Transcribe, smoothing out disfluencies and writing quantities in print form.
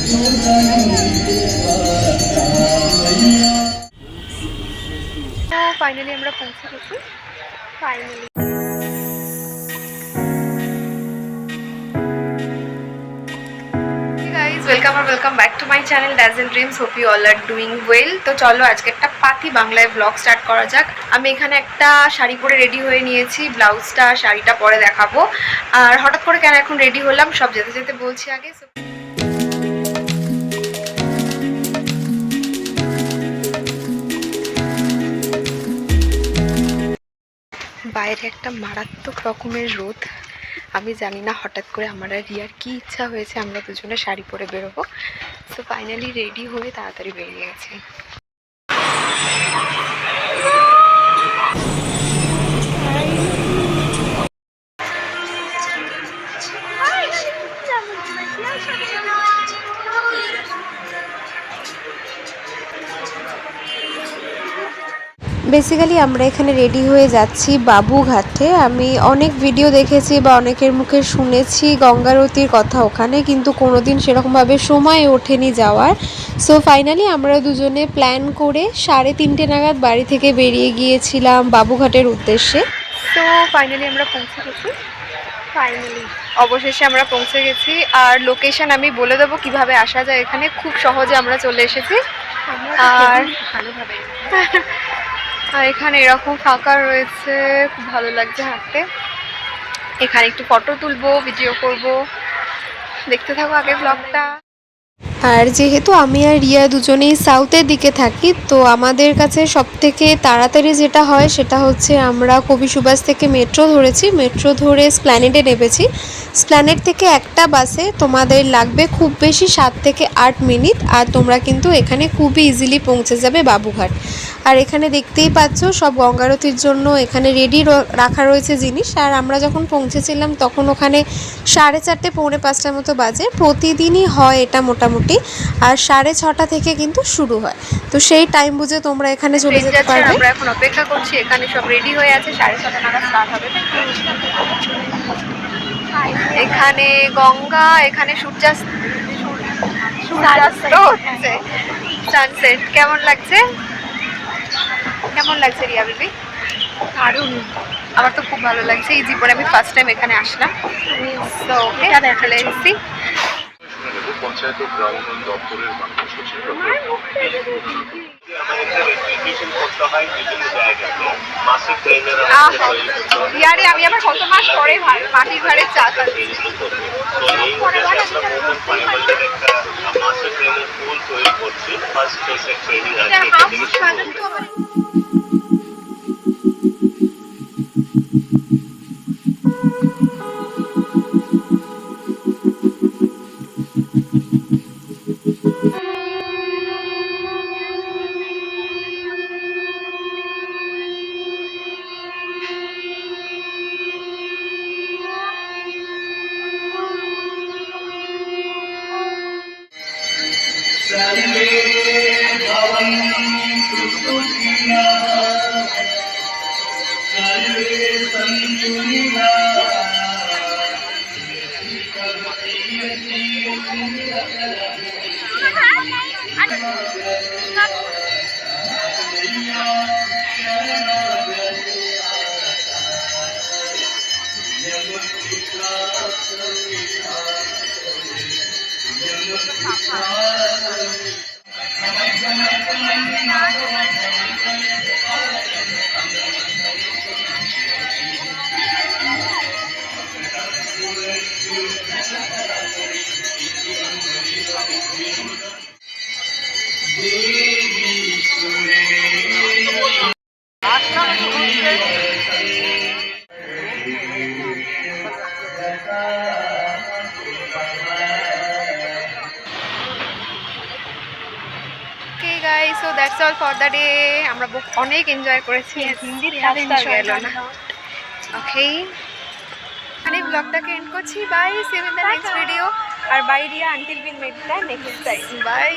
তো ফাইনালি আমরা পৌঁছে গেছি। Finally welcome back to my channel dazzle dreams. Hope you all are doing well. তো চলো আজকে একটা পাতি বাংলায় ব্লগ স্টার্ট করা যাক। আমি এখানে একটা শাড়ি পরে রেডি হয়ে নিয়েছি, ব্লাউজটা শাড়িটা পরে দেখাবো। আর হঠাৎ করে কেন এখন রেডি হলাম সব যেতে যেতে বলছি আগে। বাইরে একটা মারাত্মক রকমের রোদ। আমি জানি না হঠাৎ করে আমার আর রিয়ার কী ইচ্ছা হয়েছে আমরা দুজনে শাড়ি পরে বেরোবো। সো ফাইনালি রেডি হয়ে তাড়াতাড়ি বেরিয়ে গেছি। বেসিক্যালি আমরা এখানে রেডি হয়ে যাচ্ছি বাবুঘাটে। আমি অনেক ভিডিও দেখেছি বা অনেকের মুখে শুনেছি গঙ্গারতির কথা ওখানে, কিন্তু কোনোদিন সেরকমভাবে সময় ওঠেনি যাওয়ার। সো ফাইনালি আমরা দুজনে প্ল্যান করে 3:30 নাগাদ বাড়ি থেকে বেরিয়ে গিয়েছিলাম বাবুঘাটের উদ্দেশ্যে। তো ফাইনালি আমরা পৌঁছে গেছি। অবশেষে আমরা পৌঁছে গেছি। আর লোকেশন আমি বলে দেবো কিভাবে আসা যায়। এখানে খুব সহজে আমরা চলে এসেছি। আর ভালোভাবে আর এখানে এরকম ফাঁকা রয়েছে, খুব ভালো লাগছে হাঁটতে। এখানে একটু ফটো তুলবো, ভিডিও করব, দেখতে থাকো আগে ব্লগটা। আর যেহেতু আমি আর রিয়া দুজনেই সাউথের দিকে থাকি, তো আমাদের কাছে সবথেকে তাড়াতাড়ি যেটা হয় সেটা হচ্ছে আমরা কবি সুভাষ থেকে মেট্রো ধরেছি। মেট্রো ধরে স্প্ল্যানেডে নেমেছি। স্প্ল্যানেড থেকে একটা বাসে তোমাদের লাগবে খুব বেশি 7 থেকে 8 মিনিট। আর তোমরা কিন্তু এখানে খুবই ইজিলি পৌঁছে যাবে বাবুঘাট। আর এখানে দেখতেই পাচ্ছ সব গঙ্গারতির জন্য এখানে রেডি রাখা রয়েছে জিনিস। আর আমরা যখন পৌঁছেছিলাম তখন ওখানে 4:30 পৌনে 5টার মতো বাজে। প্রতিদিনই হয় এটা মোটামুটি। আর 6:30 থেকে কিন্তু শুরু হয়। তো সেই টাইম বুঝে তোমরা এখানে চলে যেতে পারবে। আমরা এখন অপেক্ষা করছি, এখানে সব রেডি হয়ে আছে, 6:30 নাগাদ স্টার্ট হবে। এখানে গঙ্গা, এখানে সূর্যাস্ত হচ্ছে, সানসেট। কেমন লাগছে রিয়া বেবি? দারুণ। আমার তো খুব ভালো লাগছে। এই জীবনে আমি ফার্স্ট টাইম এখানে আসলাম। তো ওকে দেখালে এসেছি। পঞ্চায়েত ও গ্রাম উন্নয়ন দপ্তরের মাননীয় সচিব ইয়ারে আমি আবার কত মাস পরে মাটির ঘরের চা খাচ্ছি। So that's all for the day. আমরা অনেক এনজয় করেছি। হিন্দি গেল না। ওকে, এখানে ব্লগটাকে এন্ড করছি। Bye, see you in the next video. আর bye Riya, until will met the next time. By.